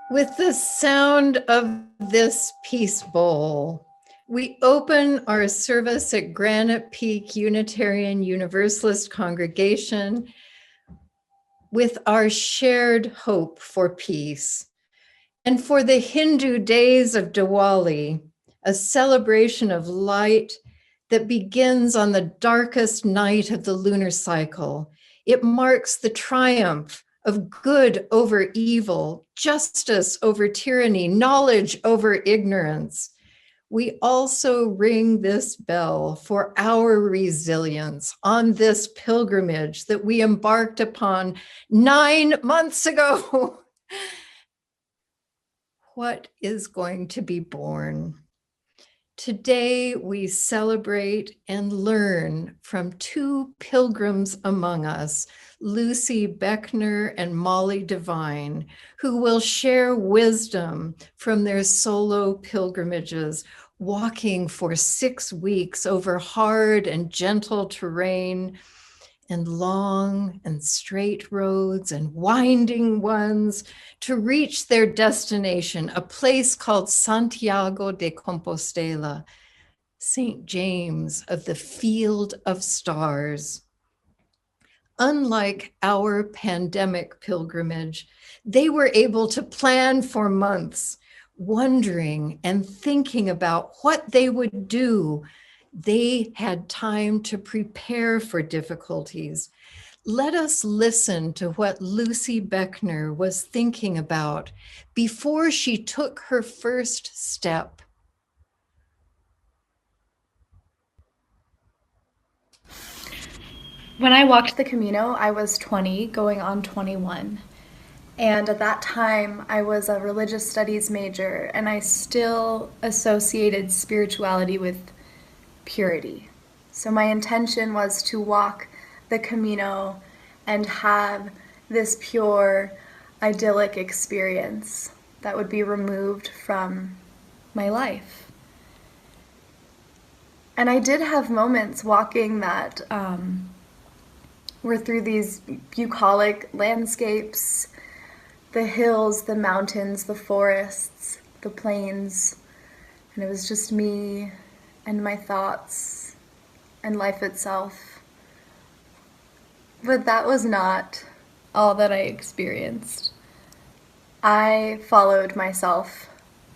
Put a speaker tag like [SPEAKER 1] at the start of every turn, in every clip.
[SPEAKER 1] With the sound of this peace bowl, we open our service at Granite Peak Unitarian Universalist congregation with our shared hope for peace. And for the Hindu days of Diwali, a celebration of light that begins on the darkest night of the lunar cycle, it marks the triumph of good over evil, justice over tyranny, knowledge over ignorance. We also ring this bell for our resilience on this pilgrimage that we embarked upon 9 months ago. What is going to be born? Today, we celebrate and learn from two pilgrims among us, Lucy Beckner and Molly Devine, who will share wisdom from their solo pilgrimages, walking for 6 weeks over hard and gentle terrain, and long and straight roads and winding ones to reach their destination, a place called Santiago de Compostela, St. James of the Field of Stars. Unlike our pandemic pilgrimage, they were able to plan for months, wondering and thinking about what they would do. They had time to prepare for difficulties. Let us listen to what Lucy Beckner was thinking about before she took her first step.
[SPEAKER 2] When I walked the Camino, I was 20, going on 21. And at that time, I was a religious studies major, and I still associated spirituality with purity. So my intention was to walk the Camino and have this pure, idyllic experience that would be removed from my life. And I did have moments walking that were through these bucolic landscapes, the hills, the mountains, the forests, the plains, and it was just me and my thoughts and life itself. But that was not all that I experienced. I followed myself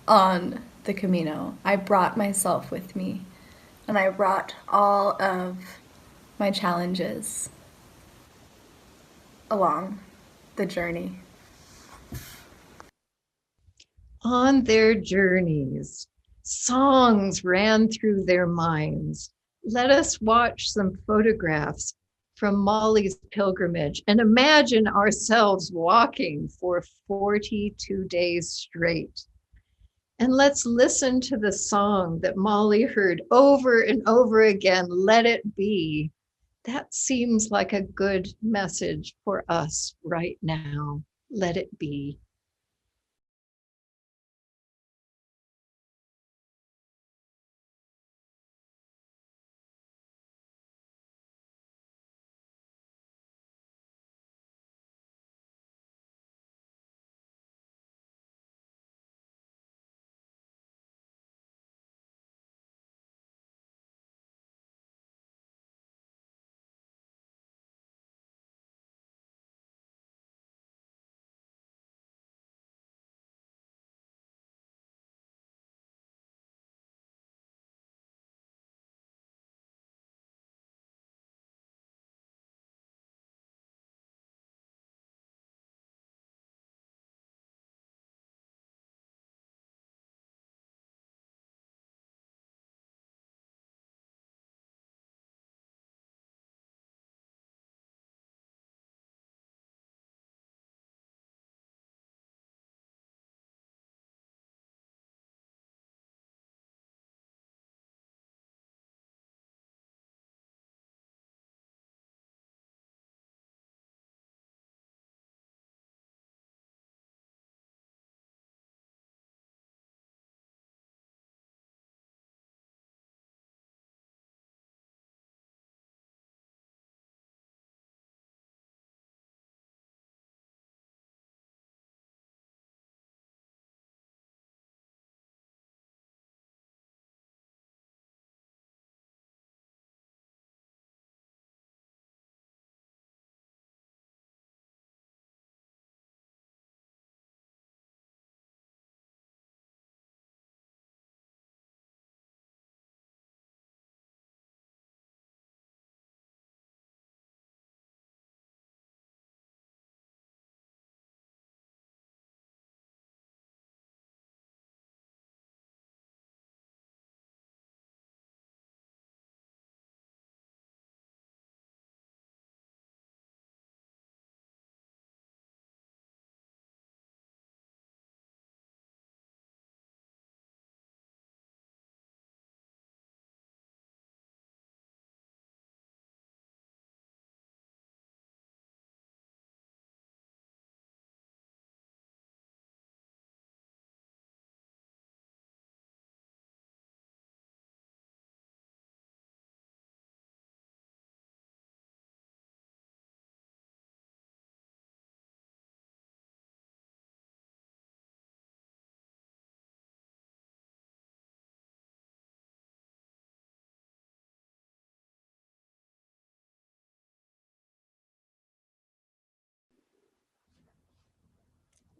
[SPEAKER 2] on the Camino. I brought myself with me, and I brought all of my challenges along the journey.
[SPEAKER 1] On their journeys, songs ran through their minds. Let us watch some photographs from Molly's pilgrimage and imagine ourselves walking for 42 days straight. And let's listen to the song that Molly heard over and over again, Let It Be. That seems like a good message for us right now. Let it be.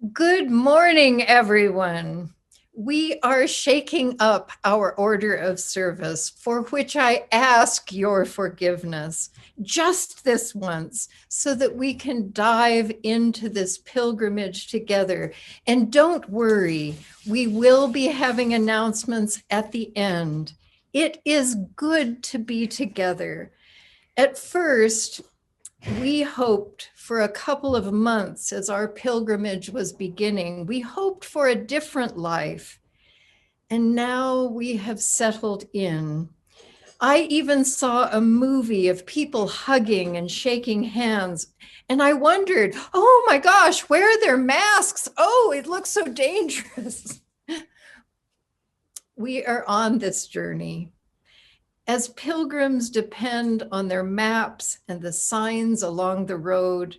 [SPEAKER 1] Good morning, everyone. We are shaking up our order of service, for which I ask your forgiveness just this once, so that we can dive into this pilgrimage together. And don't worry, we will be having announcements at the end. It is good to be together. At first, we hoped for a couple of months as our pilgrimage was beginning. We hoped for a different life. And now we have settled in. I even saw a movie of people hugging and shaking hands. And I wondered, oh my gosh, where are their masks? Oh, it looks so dangerous. We are on this journey. As pilgrims depend on their maps and the signs along the road,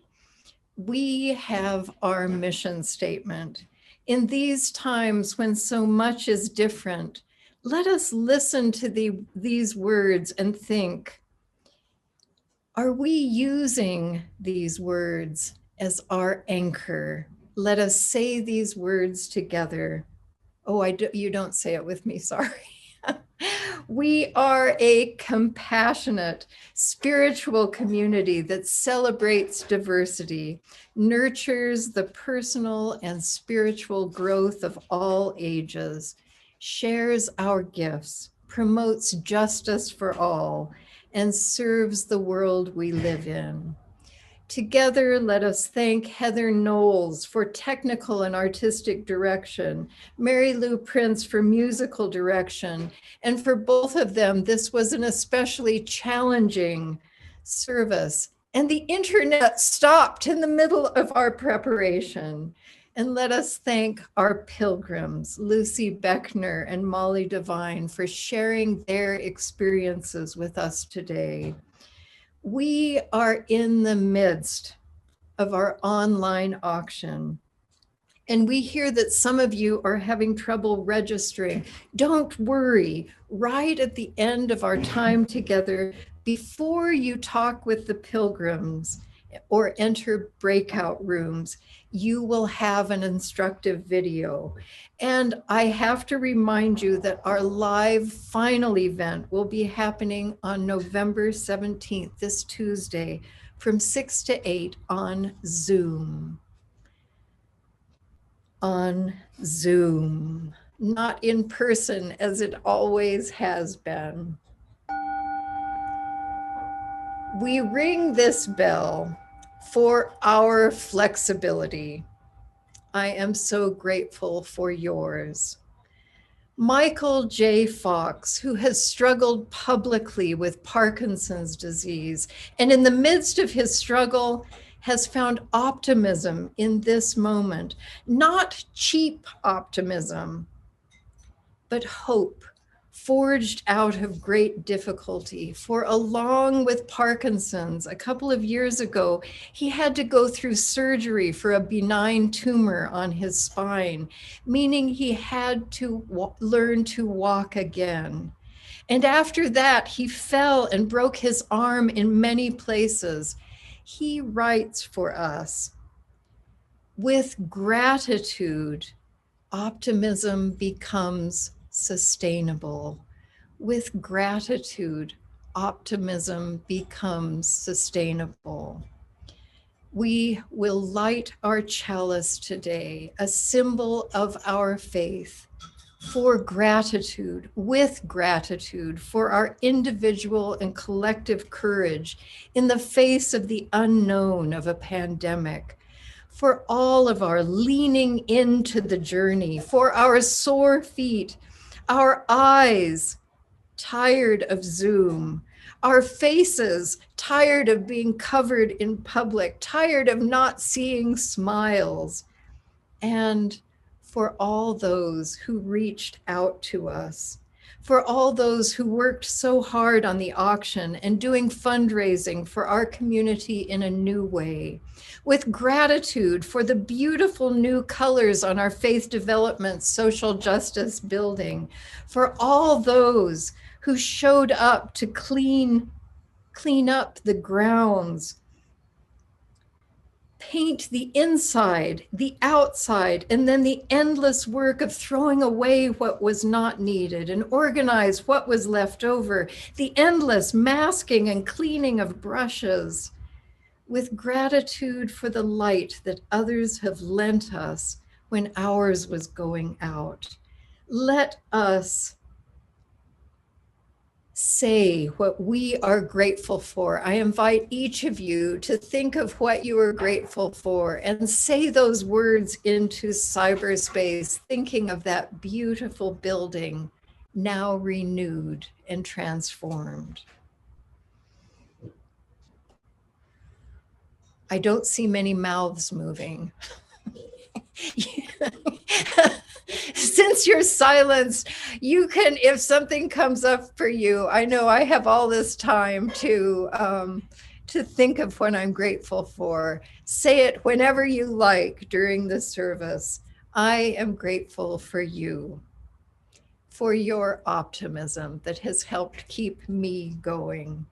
[SPEAKER 1] we have our mission statement. In these times when so much is different, let us listen to these words and think, are we using these words as our anchor? Let us say these words together. Oh, you don't say it with me, sorry. We are a compassionate, spiritual community that celebrates diversity, nurtures the personal and spiritual growth of all ages, shares our gifts, promotes justice for all, and serves the world we live in. Together, let us thank Heather Knowles for technical and artistic direction, Mary Lou Prince for musical direction, and for both of them, this was an especially challenging service. And the internet stopped in the middle of our preparation. And let us thank our pilgrims, Lucy Beckner and Molly Devine, for sharing their experiences with us today. We are in the midst of our online auction. And we hear that some of you are having trouble registering. Don't worry. Right at the end of our time together, before you talk with the pilgrims or enter breakout rooms, you will have an instructive video. And I have to remind you that our live final event will be happening on November 17th, this Tuesday, from 6 to 8 on Zoom. On Zoom, not in person as it always has been. We ring this bell for our flexibility. I am so grateful for yours. Michael J. Fox, who has struggled publicly with Parkinson's disease, and in the midst of his struggle, has found optimism in this moment, not cheap optimism, but hope forged out of great difficulty. For along with Parkinson's, a couple of years ago, he had to go through surgery for a benign tumor on his spine, meaning he had to learn to walk again. And after that, he fell and broke his arm in many places. He writes for us, with gratitude, optimism becomes sustainable. With gratitude, optimism becomes sustainable. We will light our chalice today, a symbol of our faith, for gratitude, with gratitude for our individual and collective courage in the face of the unknown of a pandemic, for all of our leaning into the journey, for our sore feet, our eyes tired of Zoom, our faces tired of being covered in public, tired of not seeing smiles, and for all those who reached out to us, for all those who worked so hard on the auction and doing fundraising for our community in a new way, with gratitude for the beautiful new colors on our faith development social justice building, for all those who showed up to clean up the grounds paint the inside, the outside, and then the endless work of throwing away what was not needed and organize what was left over, the endless masking and cleaning of brushes, with gratitude for the light that others have lent us when ours was going out. Let us say what we are grateful for. I invite each of you to think of what you are grateful for and say those words into cyberspace, thinking of that beautiful building now renewed and transformed. I don't see many mouths moving. Since you're silenced, you can, if something comes up for you, I know I have all this time to think of what I'm grateful for. Say it whenever you like during the service. I am grateful for you, for your optimism that has helped keep me going.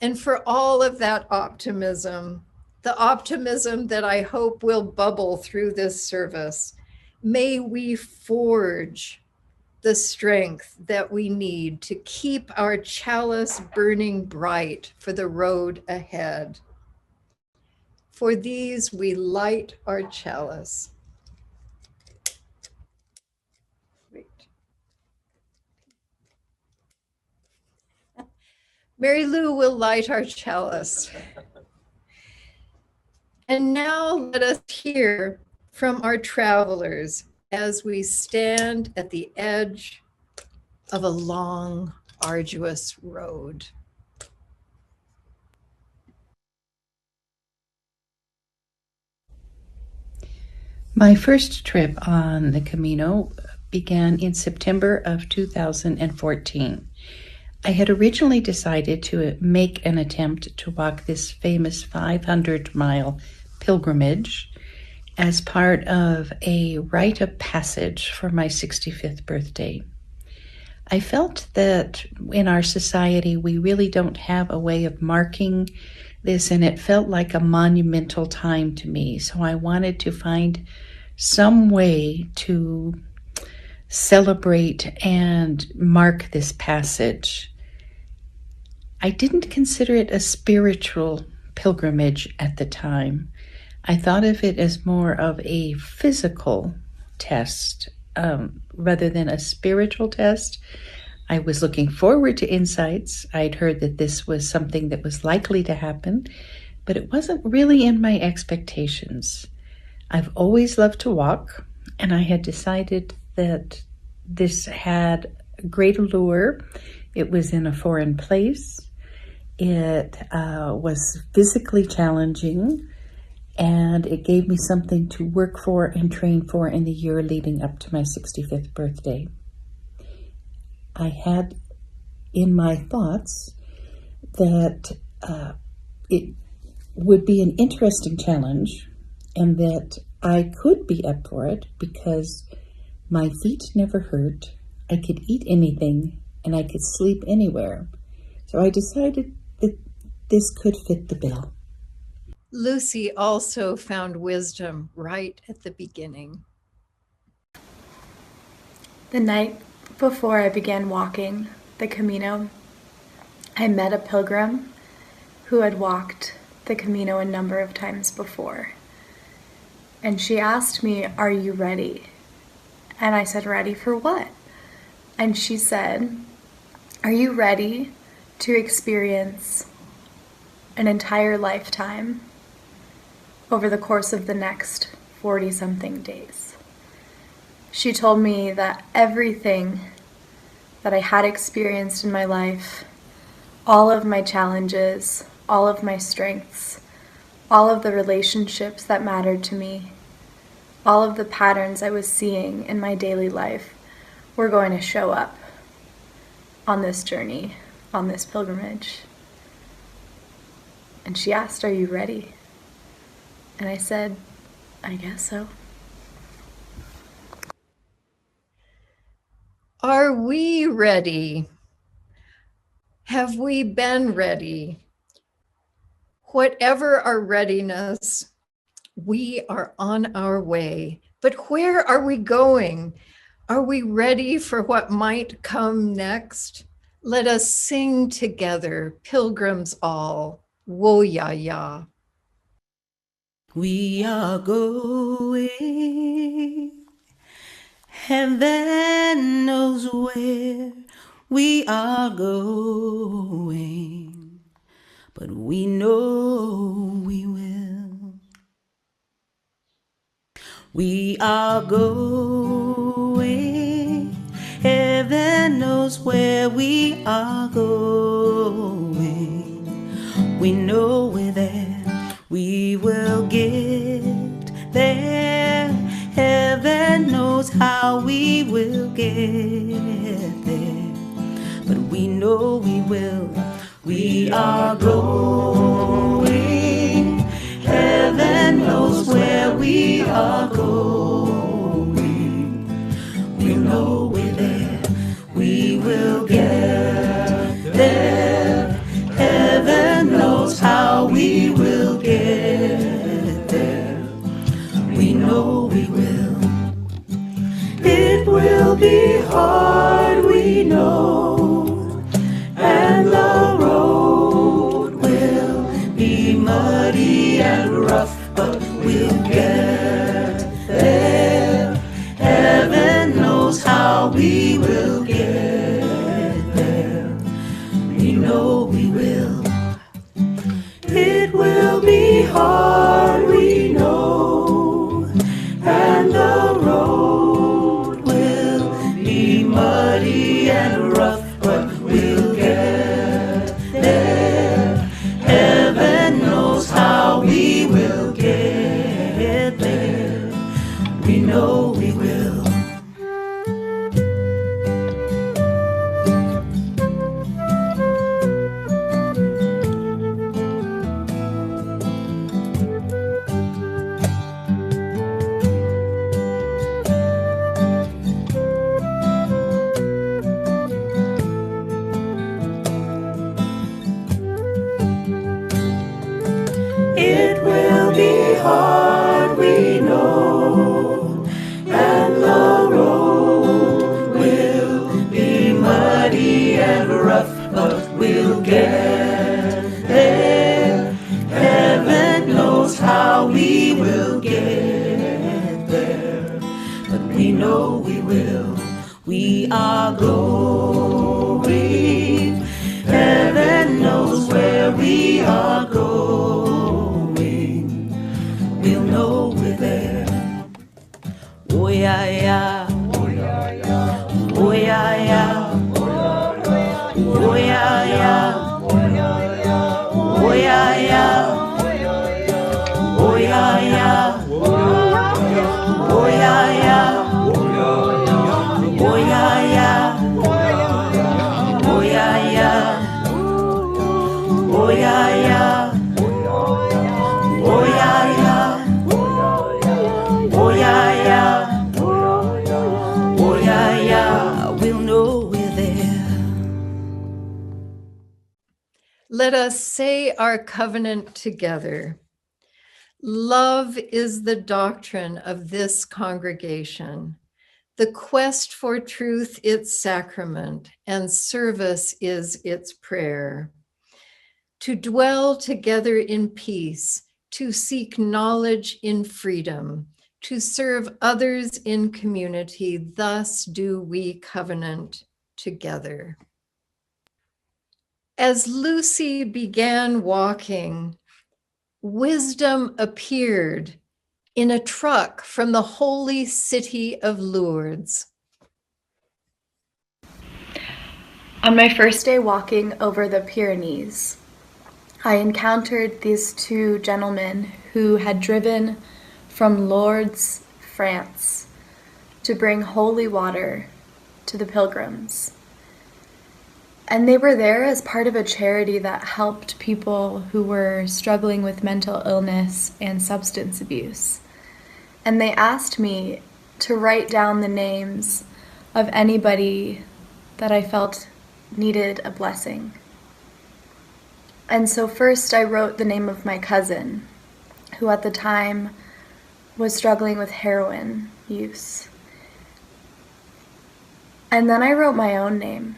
[SPEAKER 1] And for all of that optimism, the optimism that I hope will bubble through this service, may we forge the strength that we need to keep our chalice burning bright for the road ahead. For these, we light our chalice. Mary Lou will light our chalice. And now let us hear from our travelers as we stand at the edge of a long, arduous road.
[SPEAKER 3] My first trip on the Camino began in September of 2014. I had originally decided to make an attempt to walk this famous 500-mile pilgrimage as part of a rite of passage for my 65th birthday. I felt that in our society, we really don't have a way of marking this, and it felt like a monumental time to me. So I wanted to find some way to celebrate and mark this passage. I didn't consider it a spiritual pilgrimage at the time. I thought of it as more of a physical test rather than a spiritual test. I was looking forward to insights. I'd heard that this was something that was likely to happen, but it wasn't really in my expectations. I've always loved to walk, and I had decided that this had great allure. It was in a foreign place. It was physically challenging, and it gave me something to work for and train for in the year leading up to my 65th birthday. I had in my thoughts that it would be an interesting challenge and that I could be up for it because my feet never hurt, I could eat anything, and I could sleep anywhere. So I decided that this could fit the bill.
[SPEAKER 1] Lucy also found wisdom right at the beginning.
[SPEAKER 2] The night before I began walking the Camino, I met a pilgrim who had walked the Camino a number of times before. And she asked me, "Are you ready?" And I said, "Ready for what?" And she said, "Are you ready to experience an entire lifetime over the course of the next 40-something days?" She told me that everything that I had experienced in my life, all of my challenges, all of my strengths, all of the relationships that mattered to me, all of the patterns I was seeing in my daily life were going to show up on this journey, on this pilgrimage. And she asked, "Are you ready?" And I said, "I guess so."
[SPEAKER 1] Are we ready? Have we been ready? Whatever our readiness, We are on our way. But where are we going? Are we ready for what might come next? Let us sing together, pilgrims all, wo-ya-ya.
[SPEAKER 4] We are going, heaven knows where we are going, but we know we will. We are going, heaven knows where we are going. We know we're there, we will get there. Heaven knows how we will get there, but we know we will. We are going, heaven knows where we are going. We know we're there, we will get there. Heaven knows how we will get there. We know we will. It will be hard, we know, and the road will be muddy and rough, but we'll get there. Heaven knows how we will get there. We know we will. It will be hard, we know, and the road will be muddy and rough, but we'll get there. Heaven knows how we will get there. We know we will. It will be hard, we know, and the road will be muddy and rough, but we'll get there. Heaven knows how we will get there, but we know we will. We are going, heaven knows where we are going. We'll know we're there. Oh yeah, yeah. Oh yeah, yeah. Oh yeah, yeah. Oh yeah, yeah. Oh yeah, yeah. Oh yeah, yeah. Oh yeah, yeah. Oh yeah, yeah. Oh yeah, yeah. Oh yeah, yeah. Oh yeah, yeah. Oh yeah, yeah. Oh yeah, yeah. We'll know we're there.
[SPEAKER 1] Let us say our covenant together. Love is the doctrine of this congregation. The quest for truth its sacrament, and service is its prayer. To dwell together in peace, to seek knowledge in freedom, to serve others in community, thus do we covenant together. As Lucy began walking, wisdom appeared in a truck from the holy city of Lourdes.
[SPEAKER 2] On my first day walking over the Pyrenees, I encountered these two gentlemen who had driven from Lourdes, France, to bring holy water to the pilgrims. And they were there as part of a charity that helped people who were struggling with mental illness and substance abuse. And they asked me to write down the names of anybody that I felt needed a blessing. And so first I wrote the name of my cousin, who at the time was struggling with heroin use. And then I wrote my own name.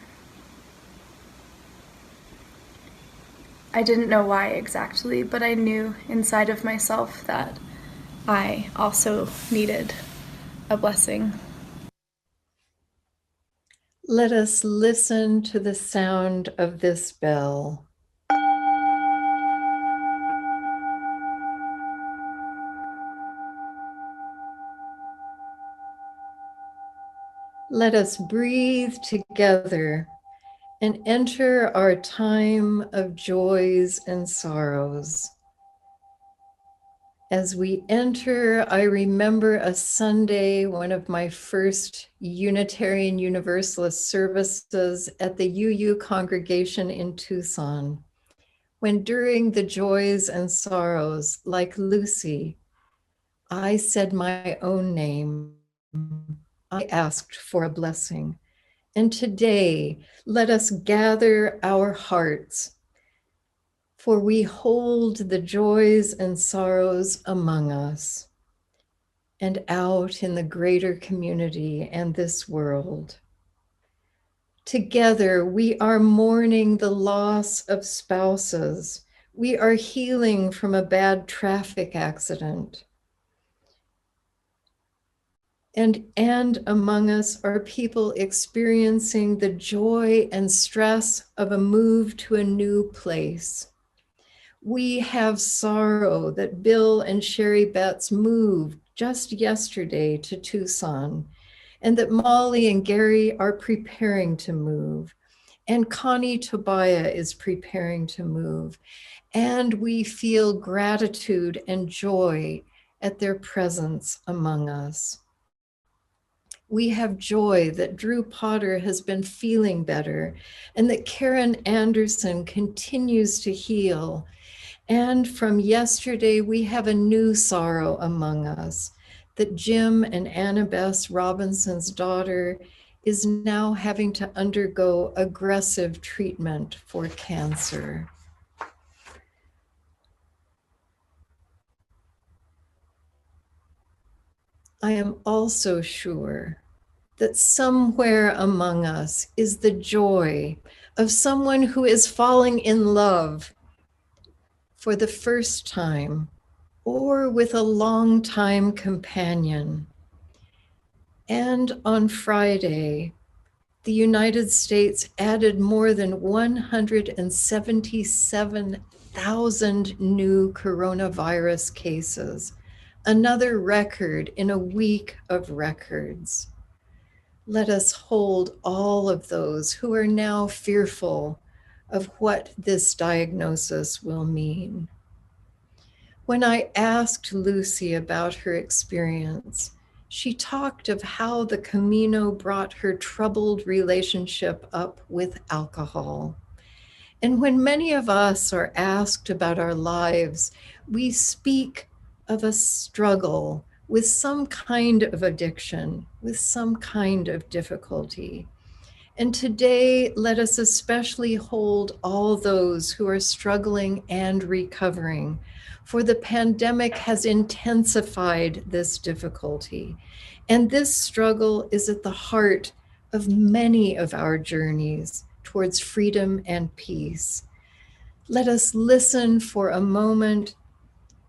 [SPEAKER 2] I didn't know why exactly, but I knew inside of myself that I also needed a blessing.
[SPEAKER 1] Let us listen to the sound of this bell. Let us breathe together and enter our time of joys and sorrows. As we enter, I remember a Sunday, one of my first Unitarian Universalist services at the UU congregation in Tucson, when during the joys and sorrows, like Lucy, I said my own name. I asked for a blessing. And today, let us gather our hearts, for we hold the joys and sorrows among us and out in the greater community and this world. Together, we are mourning the loss of spouses. We are healing from a bad traffic accident. And among us are people experiencing the joy and stress of a move to a new place. We have sorrow that Bill and Sherry Betts moved just yesterday to Tucson, and that Molly and Gary are preparing to move, and Connie Tobiah is preparing to move. And we feel gratitude and joy at their presence among us. We have joy that Drew Potter has been feeling better and that Karen Anderson continues to heal. And from yesterday, we have a new sorrow among us, that Jim and Annabeth Robinson's daughter is now having to undergo aggressive treatment for cancer. I am also sure that somewhere among us is the joy of someone who is falling in love for the first time or with a long-time companion. And on Friday, the United States added more than 177,000 new coronavirus cases, another record in a week of records. Let us hold all of those who are now fearful of what this diagnosis will mean. When I asked Lucy about her experience, she talked of how the Camino brought her troubled relationship up with alcohol. And when many of us are asked about our lives, we speak of a struggle with some kind of addiction, with some kind of difficulty. And today, let us especially hold all those who are struggling and recovering, for the pandemic has intensified this difficulty. And this struggle is at the heart of many of our journeys towards freedom and peace. Let us listen for a moment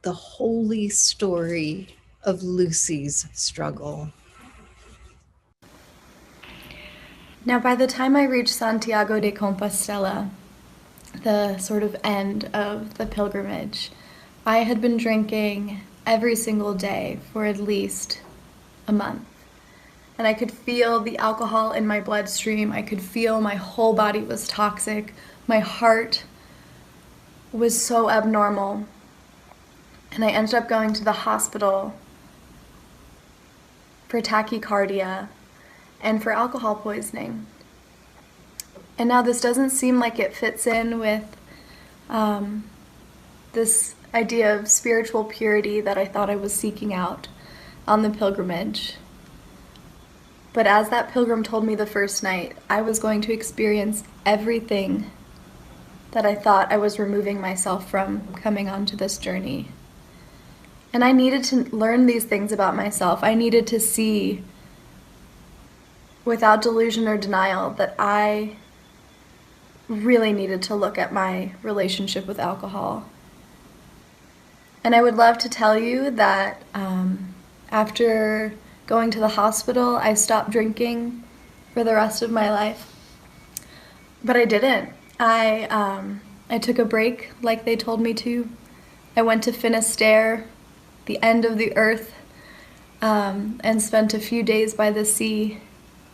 [SPEAKER 1] the holy story of Lucy's struggle.
[SPEAKER 2] Now, by the time I reached Santiago de Compostela, the sort of end of the pilgrimage, I had been drinking every single day for at least a month. And I could feel the alcohol in my bloodstream. I could feel my whole body was toxic. My heart was so abnormal. And I ended up going to the hospital for tachycardia and for alcohol poisoning. And now this doesn't seem like it fits in with this idea of spiritual purity that I thought I was seeking out on the pilgrimage. But as that pilgrim told me the first night, I was going to experience everything that I thought I was removing myself from coming onto this journey. And I needed to learn these things about myself. I needed to see, without delusion or denial, that I really needed to look at my relationship with alcohol. And I would love to tell you that after going to the hospital, I stopped drinking for the rest of my life. But I didn't. I took a break like they told me to. I went to Finisterre, the end of the earth, and spent a few days by the sea,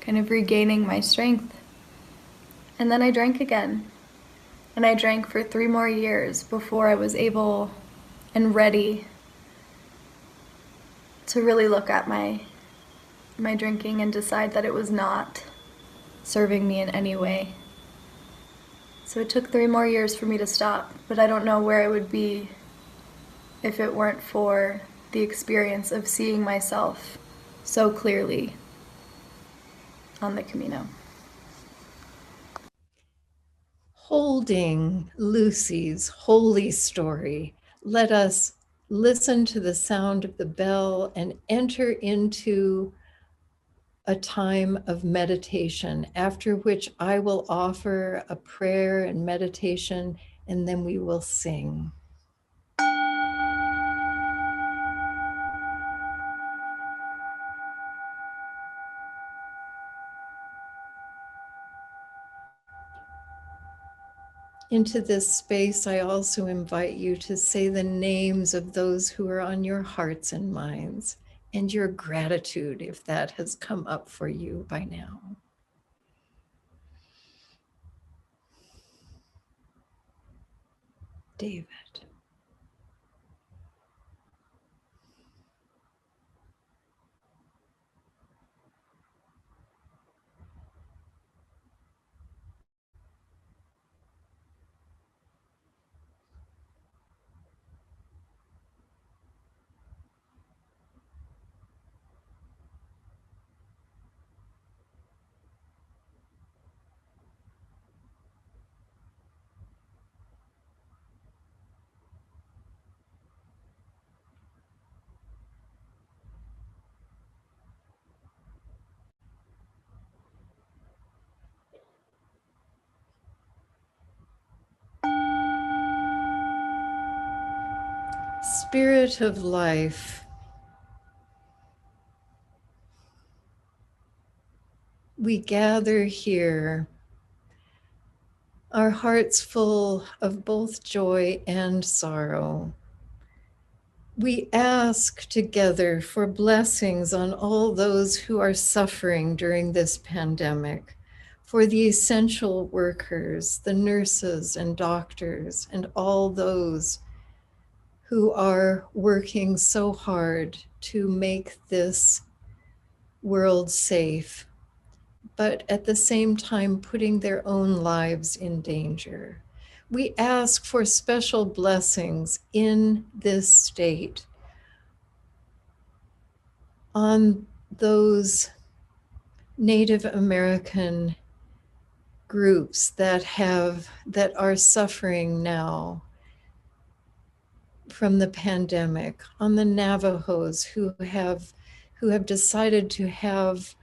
[SPEAKER 2] kind of regaining my strength. And then I drank again. And I drank for 3 more years before I was able and ready to really look at my drinking and decide that it was not serving me in any way. So it took 3 more years for me to stop, but I don't know where I would be if it weren't for the experience of seeing myself so clearly on the Camino.
[SPEAKER 1] Holding Lucy's holy story, let us listen to the sound of the bell and enter into a time of meditation, after which I will offer a prayer and meditation, and then we will sing. Into this space, I also invite you to say the names of those who are on your hearts and minds, and your gratitude if that has come up for you by now. David. Spirit of life, we gather here, our hearts full of both joy and sorrow. We ask together for blessings on all those who are suffering during this pandemic, for the essential workers, the nurses and doctors, and all those who are working so hard to make this world safe, but at the same time putting their own lives in danger. We ask for special blessings in this state on those Native American groups that are suffering now from the pandemic, on the Navajos who have decided to have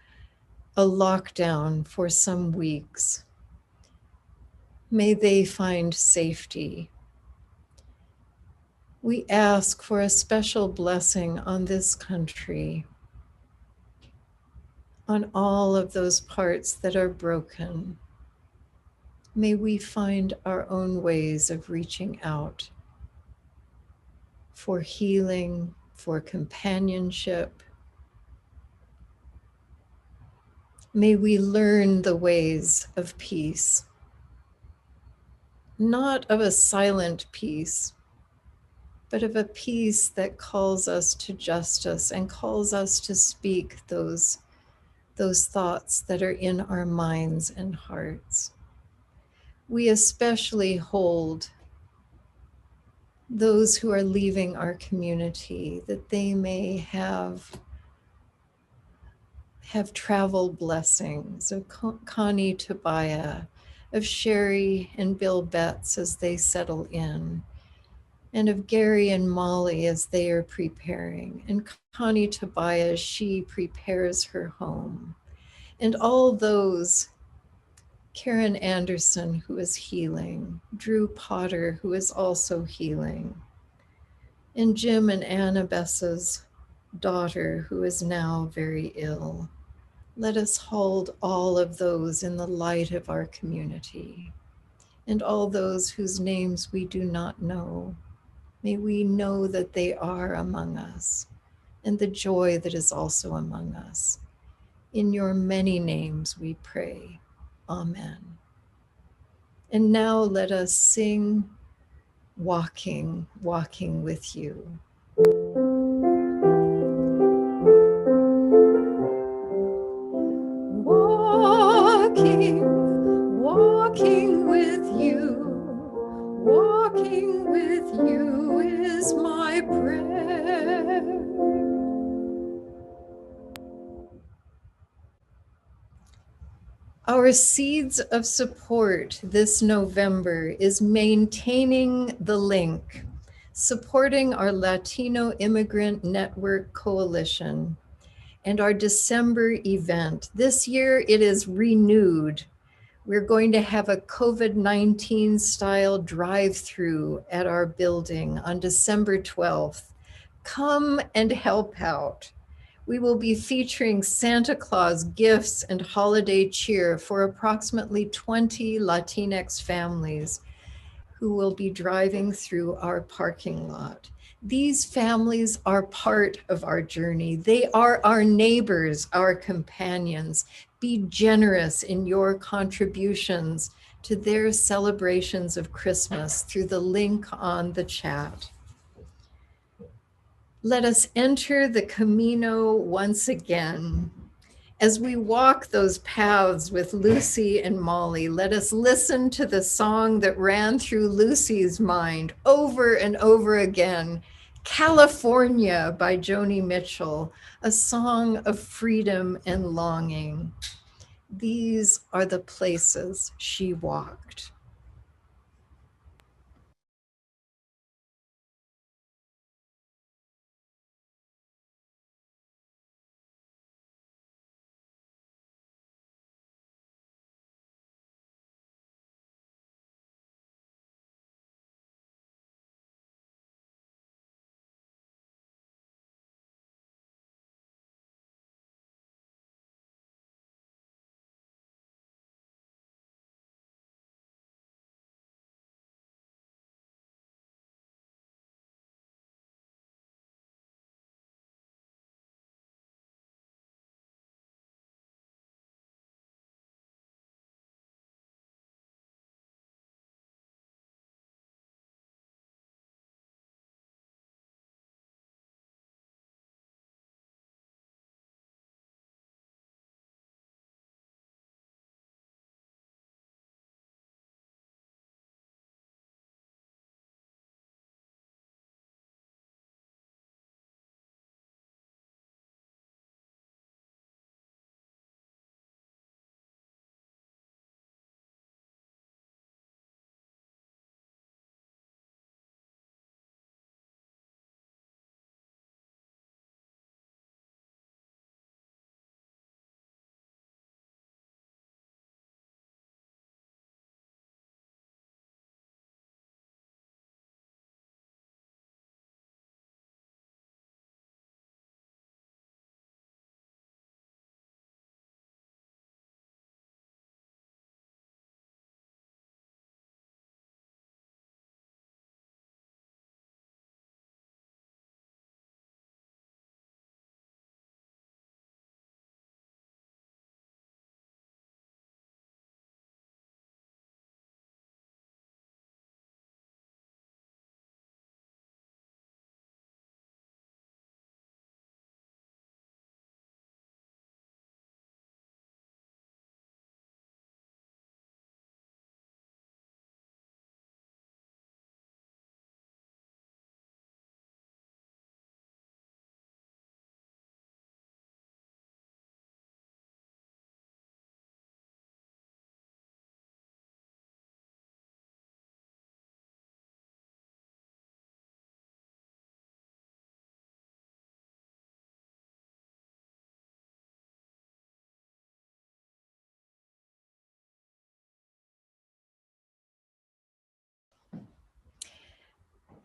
[SPEAKER 1] a lockdown for some weeks. May they find safety. We ask for a special blessing on this country, on all of those parts that are broken. May we find our own ways of reaching out for healing, for companionship. May we learn the ways of peace, not of a silent peace, but of a peace that calls us to justice and calls us to speak those thoughts that are in our minds and hearts. We especially hold those who are leaving our community, that they may have travel blessings of Connie Tobiah, of Sherry and Bill Betts as they settle in, and of Gary and Molly as they are preparing, and Connie Tobias, she prepares her home, and all those, Karen Anderson, who is healing, Drew Potter, who is also healing, and Jim and Anna Bessa's daughter, who is now very ill. Let us hold all of those in the light of our community, and all those whose names we do not know. May we know that they are among us, and the joy that is also among us. In your many names we pray. Amen. And now let us sing Walking, Walking with You. Walking, walking with you, walking with you is my prayer. Our seeds of support this November is maintaining the link, supporting our Latino Immigrant Network Coalition, and our December event. This year it is renewed. We're going to have a COVID-19 style drive-through at our building on December 12th. Come and help out. We will be featuring Santa Claus gifts and holiday cheer for approximately 20 Latinx families who will be driving through our parking lot. These families are part of our journey. They are our neighbors, our companions. Be generous in your contributions to their celebrations of Christmas through the link on the chat. Let us enter the Camino once again. As we walk those paths with Lucy and Molly, let us listen to the song that ran through Lucy's mind over and over again, California by Joni Mitchell, a song of freedom and longing. These are the places she walked.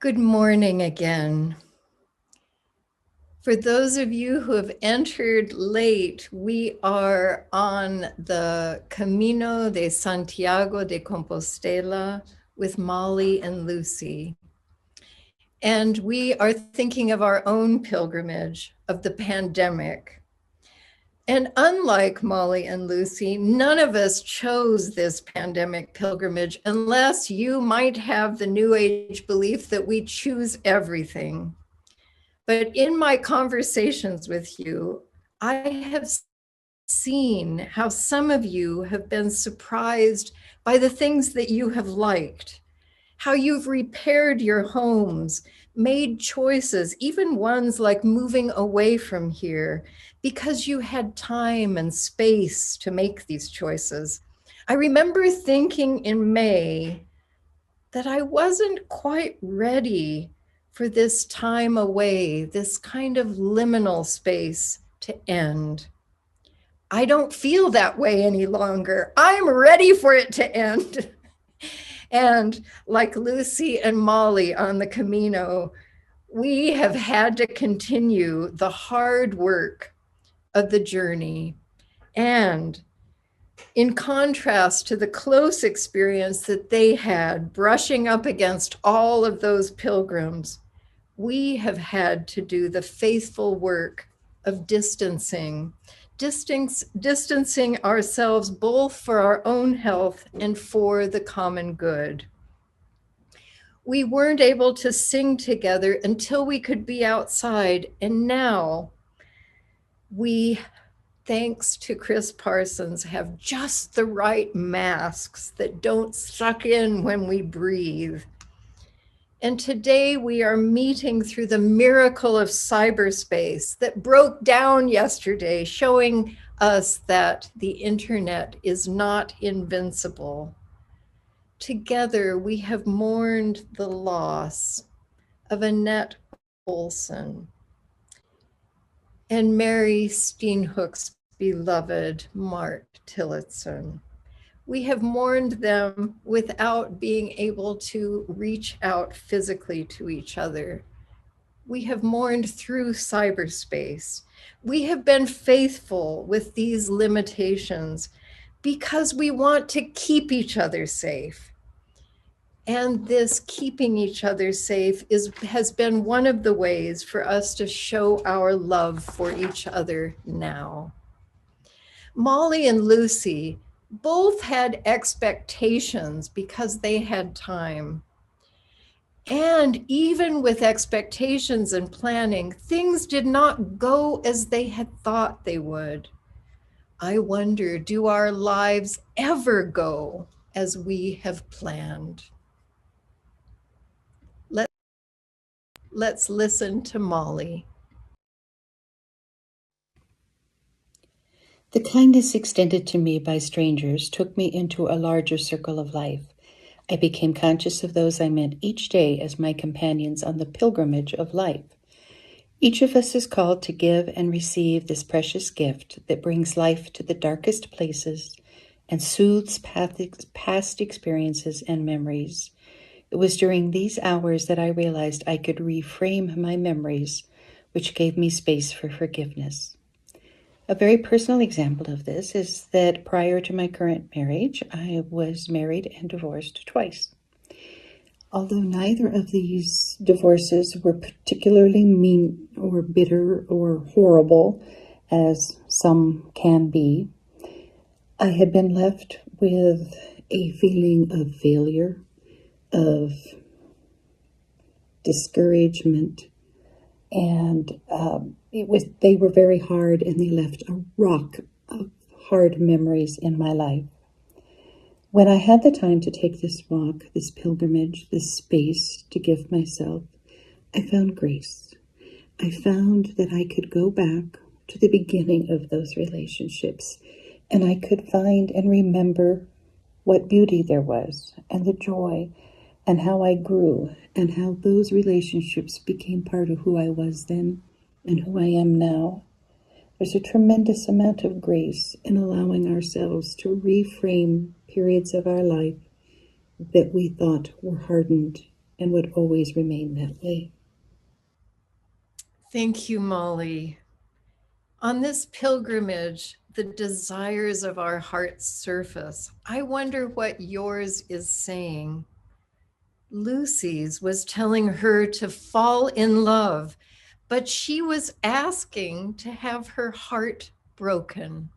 [SPEAKER 1] Good morning again. For those of you who have entered late, we are on the Camino de Santiago de Compostela with Molly and Lucy. And we are thinking of our own pilgrimage of the pandemic. And unlike Molly and Lucy, none of us chose this pandemic pilgrimage unless you might have the New Age belief that we choose everything. But in my conversations with you, I have seen how some of you have been surprised by the things that you have liked, how you've repaired your homes, made choices, even ones like moving away from here, because you had time and space to make these choices. I remember thinking in May that I wasn't quite ready for this time away, this kind of liminal space to end. I don't feel that way any longer. I'm ready for it to end. And like Lucy and Molly on the Camino, we have had to continue the hard work of the journey. And in contrast to the close experience that they had brushing up against all of those pilgrims, we have had to do the faithful work of distancing ourselves both for our own health and for the common good. We weren't able to sing together until we could be outside, and now we, thanks to Chris Parsons, have just the right masks that don't suck in when we breathe. And today we are meeting through the miracle of cyberspace that broke down yesterday, showing us that the internet is not invincible. Together we have mourned the loss of Annette Olson and Mary Steenhoek's beloved Mark Tillotson. We have mourned them without being able to reach out physically to each other. We have mourned through cyberspace. We have been faithful with these limitations because we want to keep each other safe. And this keeping each other safe has been one of the ways for us to show our love for each other now. Molly and Lucy both had expectations because they had time. And even with expectations and planning, things did not go as they had thought they would. I wonder, do our lives ever go as we have planned? Let's listen to Molly.
[SPEAKER 3] The kindness extended to me by strangers took me into a larger circle of life. I became conscious of those I met each day as my companions on the pilgrimage of life. Each of us is called to give and receive this precious gift that brings life to the darkest places and soothes past experiences and memories. It was during these hours that I realized I could reframe my memories, which gave me space for forgiveness. A very personal example of this is that prior to my current marriage, I was married and divorced twice. Although neither of these divorces were particularly mean or bitter or horrible, as some can be, I had been left with a feeling of failure, of discouragement, and they were very hard, and they left a rock of hard memories in my life. When I had the time to take this walk, this pilgrimage, this space to give myself, I found grace. I found that I could go back to the beginning of those relationships, and I could find and remember what beauty there was, and the joy, and how I grew, and how those relationships became part of who I was then and who I am now. There's a tremendous amount of grace in allowing ourselves to reframe periods of our life that we thought were hardened and would always remain that way.
[SPEAKER 1] Thank you, Molly. On this pilgrimage, the desires of our hearts surface. I wonder what yours is saying. Lucy's was telling her to fall in love, but she was asking to have her heart broken.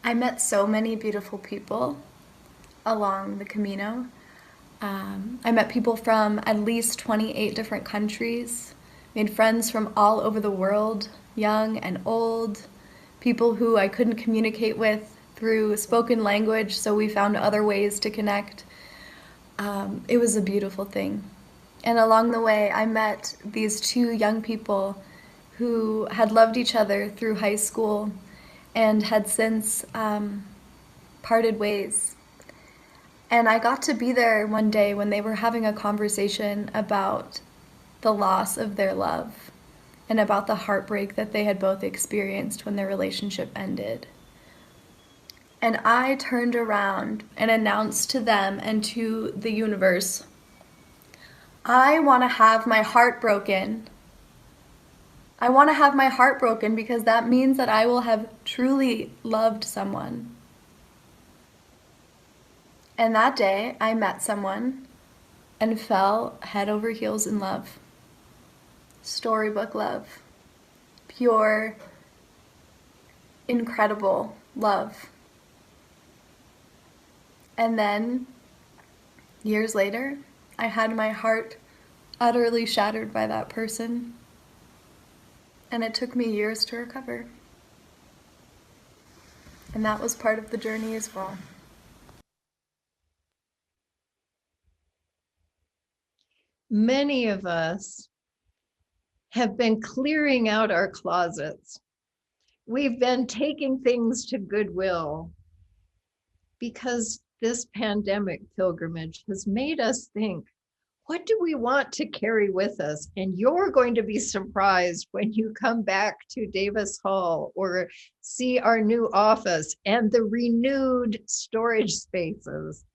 [SPEAKER 2] I met so many beautiful people along the Camino. I met people from at least 28 different countries, made friends from all over the world, young and old, people who I couldn't communicate with through spoken language, so we found other ways to connect. It was a beautiful thing. And along the way, I met these two young people who had loved each other through high school and had since parted ways. And I got to be there one day when they were having a conversation about the loss of their love and about the heartbreak that they had both experienced when their relationship ended. And I turned around and announced to them and to the universe, I want to have my heart broken. I want to have my heart broken because that means that I will have truly loved someone. And that day, I met someone and fell head over heels in love. Storybook love. Pure, incredible love. And then, years later, I had my heart utterly shattered by that person. And it took me years to recover. And that was part of the journey as well.
[SPEAKER 1] Many of us have been clearing out our closets. We've been taking things to Goodwill because this pandemic pilgrimage has made us think, what do we want to carry with us? And you're going to be surprised when you come back to Davis Hall or see our new office and the renewed storage spaces.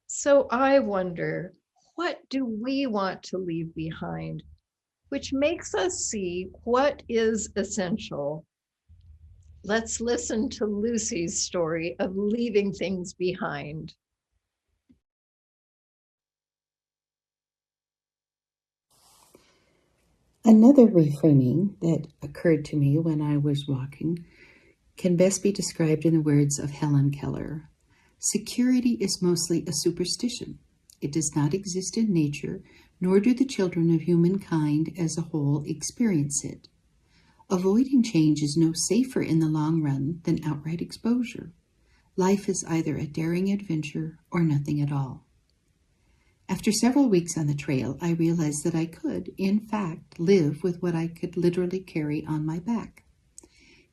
[SPEAKER 1] So I wonder, what do we want to leave behind? Which makes us see what is essential. Let's listen to Lucy's story of leaving things behind.
[SPEAKER 3] Another reframing that occurred to me when I was walking can best be described in the words of Helen Keller. Security is mostly a superstition. It does not exist in nature, nor do the children of humankind as a whole experience it. Avoiding change is no safer in the long run than outright exposure. Life is either a daring adventure or nothing at all. After several weeks on the trail, I realized that I could, in fact, live with what I could literally carry on my back.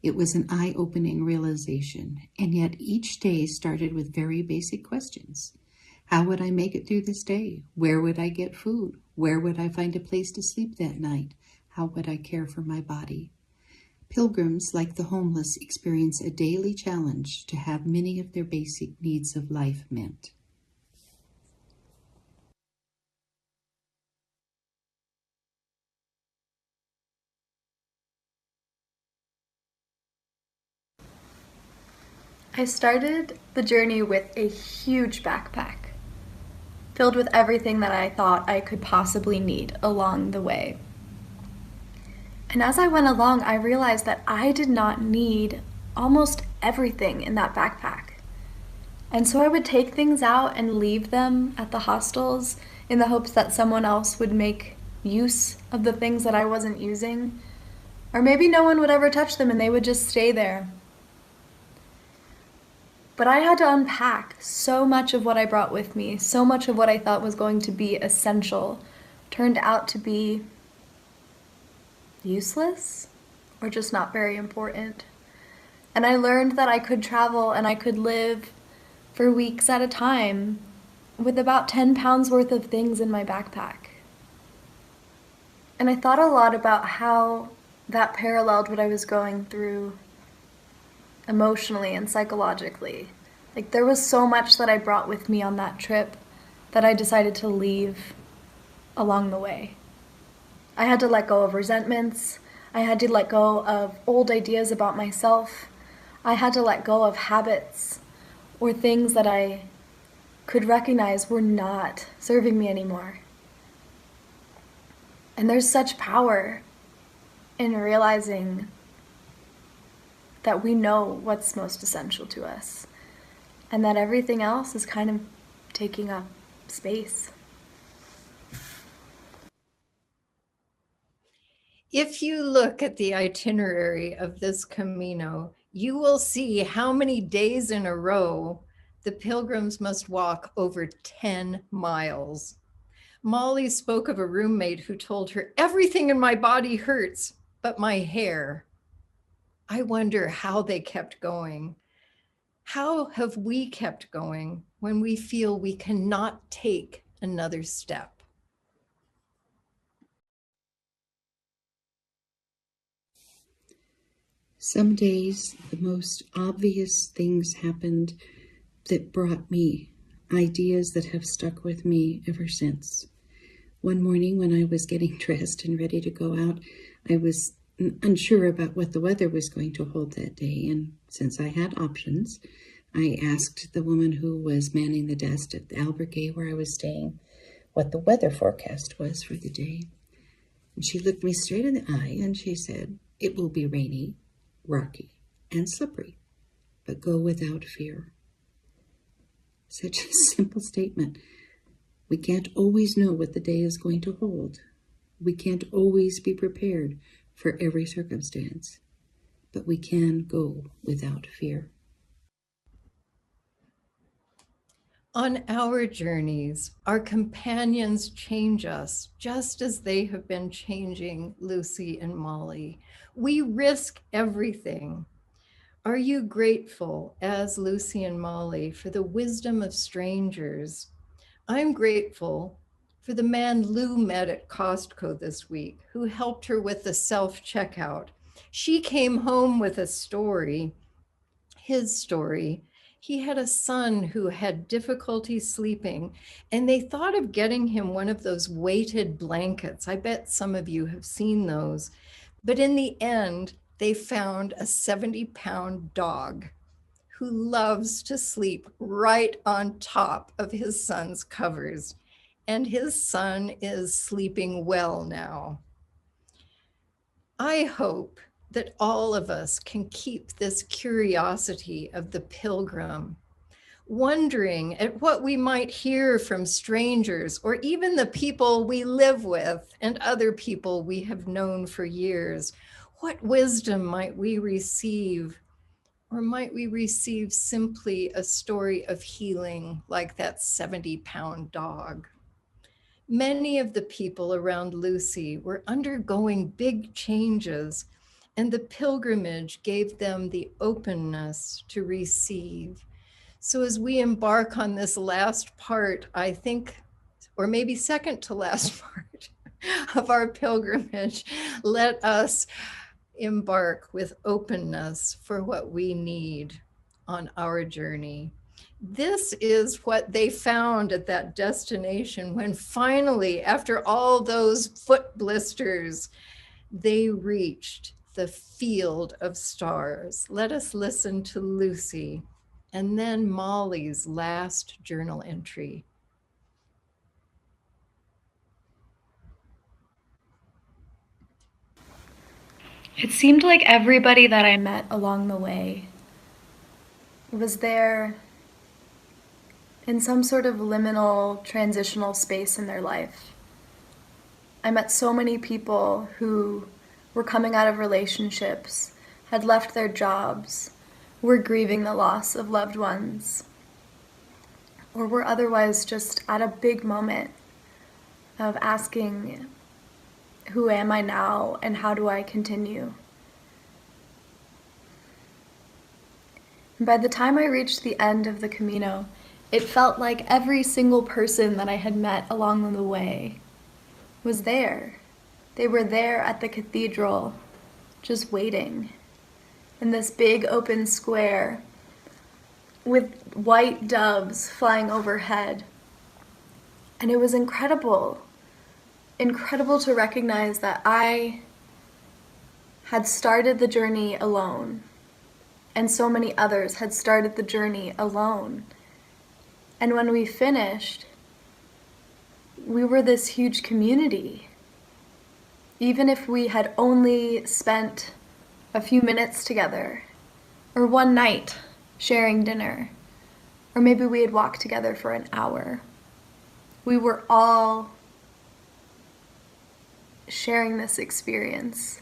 [SPEAKER 3] It was an eye-opening realization, and yet each day started with very basic questions. How would I make it through this day? Where would I get food? Where would I find a place to sleep that night? How would I care for my body? Pilgrims, like the homeless, experience a daily challenge to have many of their basic needs of life met.
[SPEAKER 2] I started the journey with a huge backpack, filled with everything that I thought I could possibly need along the way. And as I went along, I realized that I did not need almost everything in that backpack. And so I would take things out and leave them at the hostels in the hopes that someone else would make use of the things that I wasn't using. Or maybe no one would ever touch them and they would just stay there. But I had to unpack so much of what I brought with me, so much of what I thought was going to be essential turned out to be useless or just not very important. And I learned that I could travel and I could live for weeks at a time with about 10 pounds worth of things in my backpack. And I thought a lot about how that paralleled what I was going through emotionally and psychologically. Like, there was so much that I brought with me on that trip that I decided to leave along the way. I had to let go of resentments. I had to let go of old ideas about myself. I had to let go of habits or things that I could recognize were not serving me anymore. And there's such power in realizing that we know what's most essential to us and that everything else is kind of taking up space.
[SPEAKER 1] If you look at the itinerary of this Camino, you will see how many days in a row the pilgrims must walk over 10 miles. Molly spoke of a roommate who told her, "Everything in my body hurts, but my hair." I wonder how they kept going. How have we kept going when we feel we cannot take another step?
[SPEAKER 3] Some days, the most obvious things happened that brought me ideas that have stuck with me ever since. One morning when I was getting dressed and ready to go out, I was unsure about what the weather was going to hold that day. And since I had options, I asked the woman who was manning the desk at the albergue where I was staying what the weather forecast was for the day. And she looked me straight in the eye and she said, "It will be rainy, rocky, and slippery, but go without fear." Such a simple statement. We can't always know what the day is going to hold. We can't always be prepared for every circumstance, but we can go without fear.
[SPEAKER 1] On our journeys, our companions change us just as they have been changing Lucy and Molly. We risk everything. Are you grateful, as Lucy and Molly, for the wisdom of strangers? I'm grateful for the man Lou met at Costco this week who helped her with the self-checkout. She came home with a story, his story. He had a son who had difficulty sleeping, and they thought of getting him one of those weighted blankets. I bet some of you have seen those. But in the end, they found a 70-pound dog who loves to sleep right on top of his son's covers. And his son is sleeping well now. I hope that all of us can keep this curiosity of the pilgrim, wondering at what we might hear from strangers or even the people we live with and other people we have known for years. What wisdom might we receive? Or might we receive simply a story of healing like that 70-pound dog? Many of the people around Lucy were undergoing big changes, and the pilgrimage gave them the openness to receive. So as we embark on this last part, I think, or maybe second to last part of our pilgrimage, let us embark with openness for what we need on our journey. This is what they found at that destination when finally, after all those foot blisters, they reached the field of stars. Let us listen to Lucy and then Molly's last journal entry.
[SPEAKER 2] It seemed like everybody that I met along the way was there in some sort of liminal, transitional space in their life. I met so many people who were coming out of relationships, had left their jobs, were grieving the loss of loved ones, or were otherwise just at a big moment of asking, who am I now and how do I continue? And by the time I reached the end of the Camino, it felt like every single person that I had met along the way was there. They were there at the cathedral, just waiting in this big open square with white doves flying overhead. And it was incredible to recognize that I had started the journey alone, and so many others had started the journey alone. And when we finished, we were this huge community. Even if we had only spent a few minutes together, or one night sharing dinner, or maybe we had walked together for an hour, we were all sharing this experience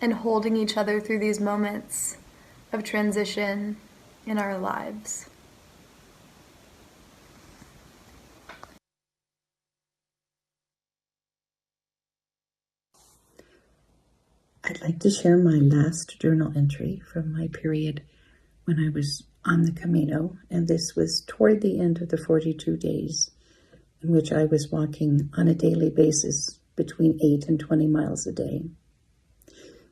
[SPEAKER 2] and holding each other through these moments of transition in our lives.
[SPEAKER 3] I'd like to share my last journal entry from my period when I was on the Camino, and this was toward the end of the 42 days in which I was walking on a daily basis between 8 and 20 miles a day.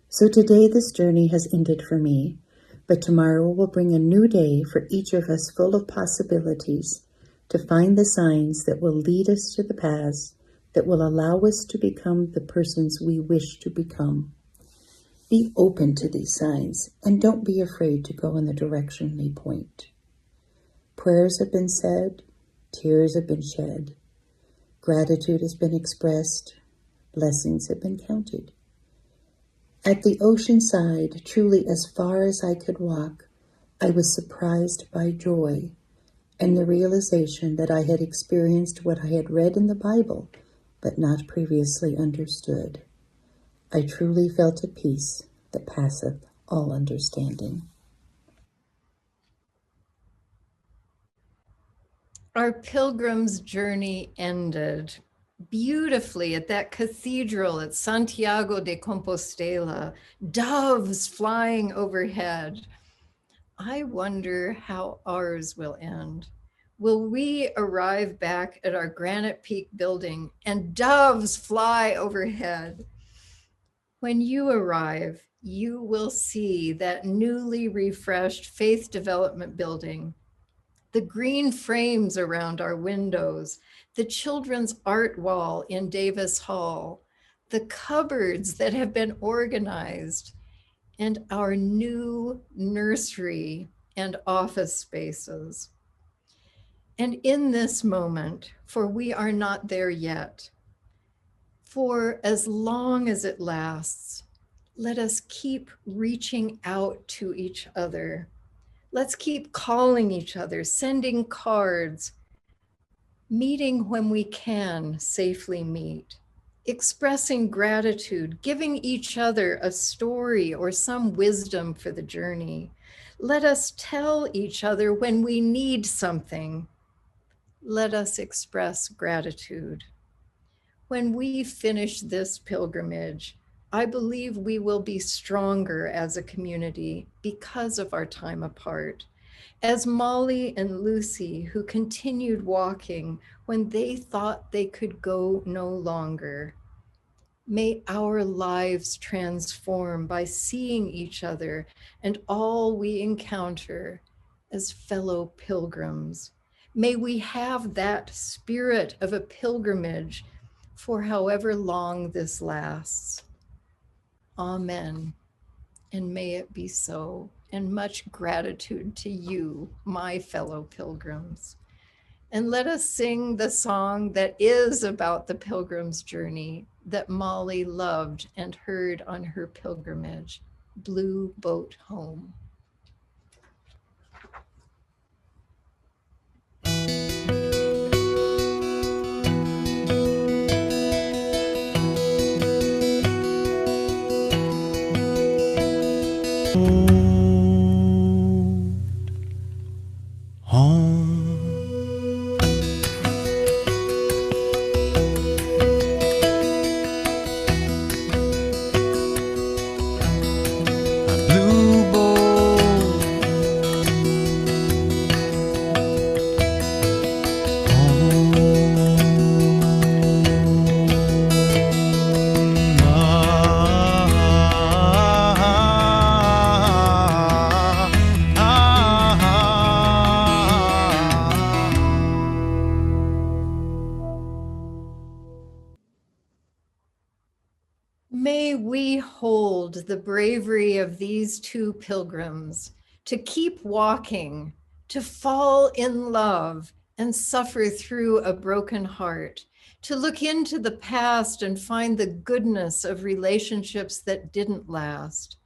[SPEAKER 3] So today this journey has ended for me, but tomorrow will bring a new day for each of us, full of possibilities to find the signs that will lead us to the paths that will allow us to become the persons we wish to become. Be open to these signs and don't be afraid to go in the direction they point. Prayers have been said, tears have been shed, gratitude has been expressed, blessings have been counted. At the ocean side, truly as far as I could walk, I was surprised by joy and the realization that I had experienced what I had read in the Bible, but not previously understood. I truly felt a peace that passeth all understanding.
[SPEAKER 1] Our pilgrim's journey ended beautifully at that cathedral at Santiago de Compostela, doves flying overhead. I wonder how ours will end. Will we arrive back at our Granite Peak building and doves fly overhead? When you arrive, you will see that newly refreshed Faith Development Building, the green frames around our windows, the children's art wall in Davis Hall, the cupboards that have been organized, and our new nursery and office spaces. And in this moment, for we are not there yet, for as long as it lasts, let us keep reaching out to each other. Let's keep calling each other, sending cards, meeting when we can safely meet, expressing gratitude, giving each other a story or some wisdom for the journey. Let us tell each other when we need something. Let us express gratitude. When we finish this pilgrimage, I believe we will be stronger as a community because of our time apart. As Molly and Lucy, who continued walking when they thought they could go no longer. May our lives transform by seeing each other and all we encounter as fellow pilgrims. May we have that spirit of a pilgrimage for however long this lasts. Amen. And may it be so. And much gratitude to you, my fellow pilgrims. And let us sing the song that is about the pilgrim's journey that Molly loved and heard on her pilgrimage, Blue Boat Home.
[SPEAKER 5] Blue boat
[SPEAKER 1] May we hold the bravery of these two pilgrims to keep walking, to fall in love and suffer through a broken heart, to look into the past and find the goodness of relationships that didn't last.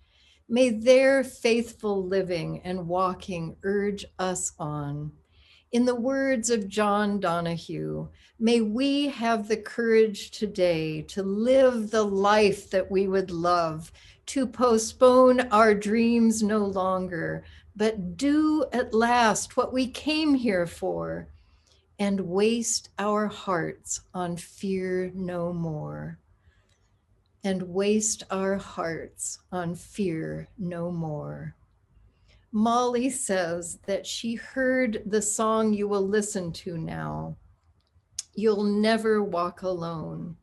[SPEAKER 1] May their faithful living and walking urge us on. In the words of John Donahue, may we have the courage today to live the life that we would love, to postpone our dreams no longer, but do at last what we came here for, and waste our hearts on fear no more. And waste our hearts on fear no more. Molly says that she heard the song you will listen to now, You'll Never Walk Alone.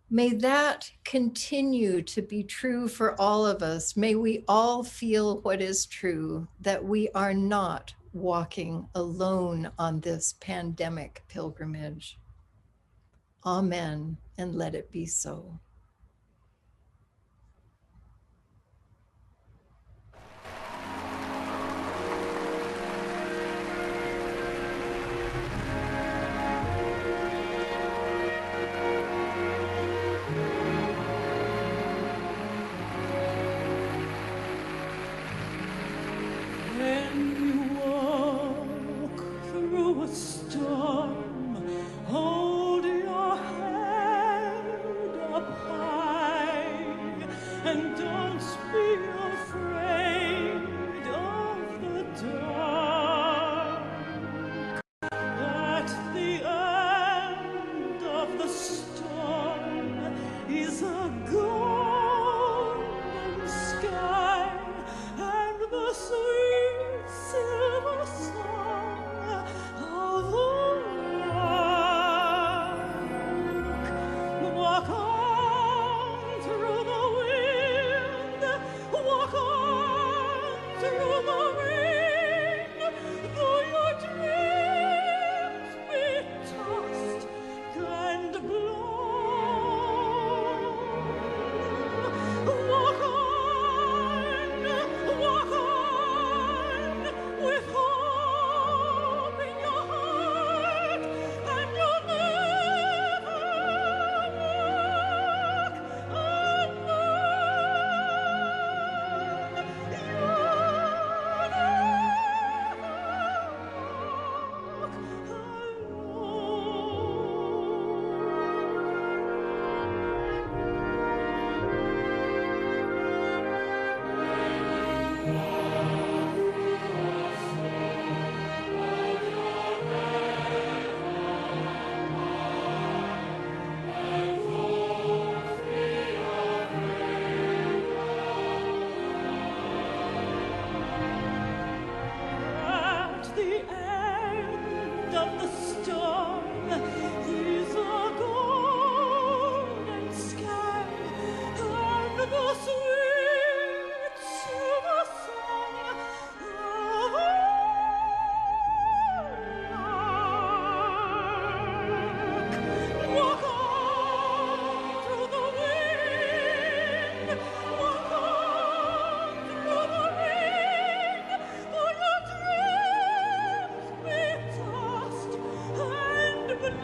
[SPEAKER 1] May that continue to be true for all of us. May we all feel what is true, that we are not walking alone on this pandemic pilgrimage. Amen, and let it be so.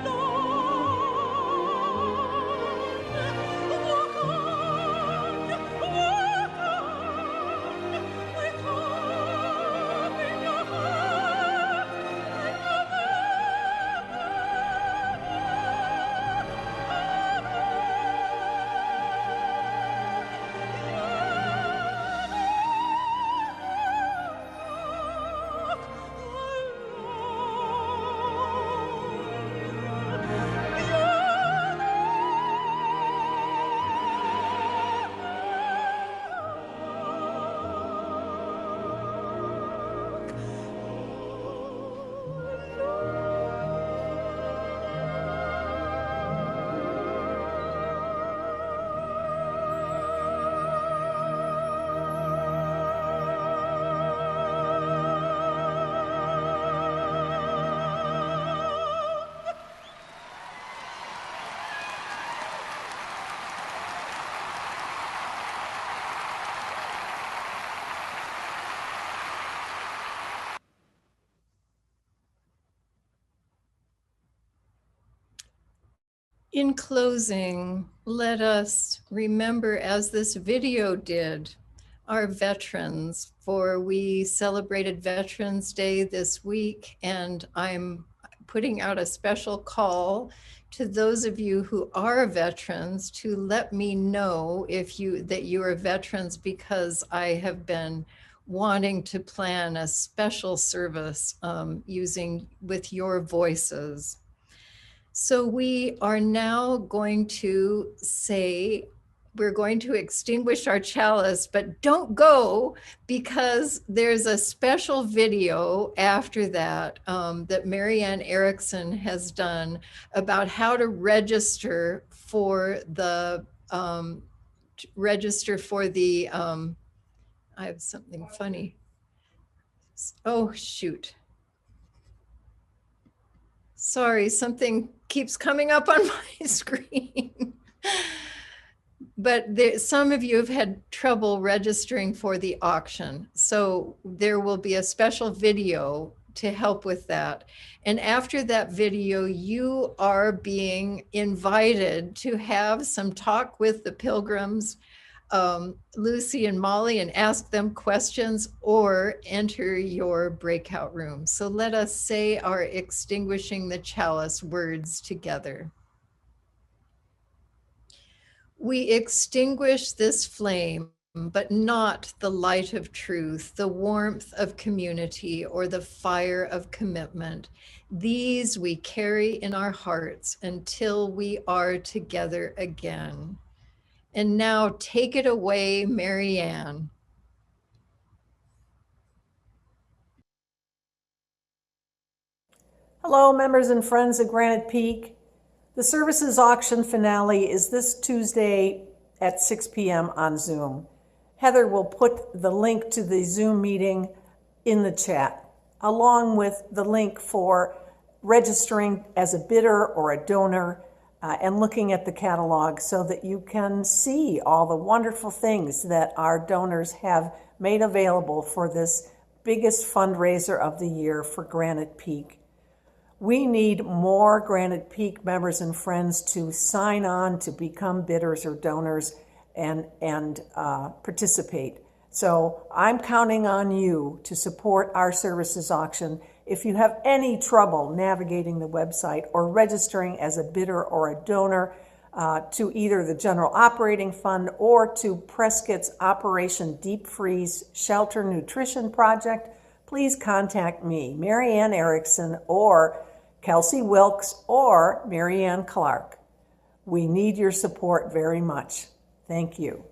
[SPEAKER 5] Lord.
[SPEAKER 1] In closing, let us remember, as this video did, our veterans, for we celebrated Veterans Day this week, and I'm putting out a special call to those of you who are veterans to let me know that you are veterans, because I have been wanting to plan a special service with your voices. So we are now going to say, we're going to extinguish our chalice, but don't go, because there's a special video after that that Marianne Erickson has done about how to register for the, I have something funny. Oh, shoot. Sorry, something keeps coming up on my screen. But some of you have had trouble registering for the auction. So there will be a special video to help with that. And after that video, you are being invited to have some talk with the pilgrims, Lucy and Molly, and ask them questions or enter your breakout room. So let us say our extinguishing the chalice words together. We extinguish this flame, but not the light of truth, the warmth of community, or the fire of commitment. These we carry in our hearts until we are together again. And now take it away, Marianne.
[SPEAKER 5] Hello, members and friends of Granite Peak. The services auction finale is this Tuesday at 6 p.m. on Zoom. Heather will put the link to the Zoom meeting in the chat, along with the link for registering as a bidder or a donor and looking at the catalog so that you can see all the wonderful things that our donors have made available for this biggest fundraiser of the year for Granite Peak. We need more Granite Peak members and friends to sign on to become bidders or donors and participate. So I'm counting on you to support our services auction. If you have any trouble navigating the website or registering as a bidder or a donor to either the General Operating Fund or to Prescott's Operation Deep Freeze Shelter Nutrition Project, please contact me, Marianne Erickson, or Kelsey Wilkes, or Marianne Clark. We need your support very much. Thank you.